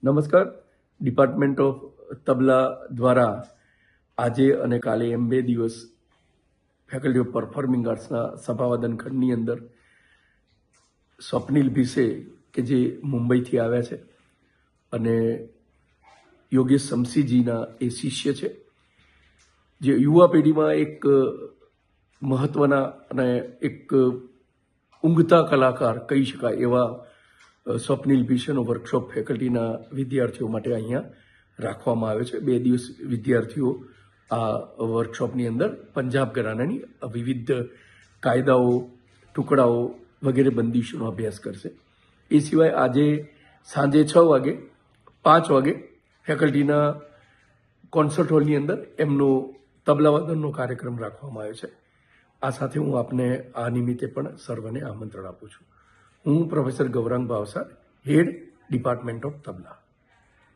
નમસ્કાર. Department of તબલા દ્વારા આજે અને કાલે એમ 2 દિવસ ફેકલ્ટી ઓફ પરફોર્મિંગ આર્ટ્સના સભાવાદન ખંડની અંદર સ્વપ્નિલ ભીસે કે જે મુંબઈથી આવ્યા છે અને યોગેશ શમશીજીના એ શિષ્ય છે, જે યુવા પેઢીમાં એક મહત્વના અને એક ઊંઘતા કલાકાર કહી શકાય એવા સ્વપ્નિલ ભીસેનો વર્કશોપ ફેકલ્ટીના વિદ્યાર્થીઓ માટે અહીંયા રાખવામાં આવે છે. 2 દિવસ વિદ્યાર્થીઓ આ વર્કશોપની અંદર પંજાબ ઘરાનાની વિવિધ કાયદાઓ, ટુકડાઓ વગેરે બંદીશોનો અભ્યાસ કરશે. એ સિવાય આજે સાંજે 6 વાગે 5 વાગે ફેકલ્ટીના કોન્સર્ટ હોલની અંદર એમનો તબલાવાદનનો કાર્યક્રમ રાખવામાં આવ્યો છે. આ સાથે હું આપને આ નિમિત્તે પણ સર્વને આમંત્રણ આપું છું. હું professor Gaurang Bhavsar, head department of tabla.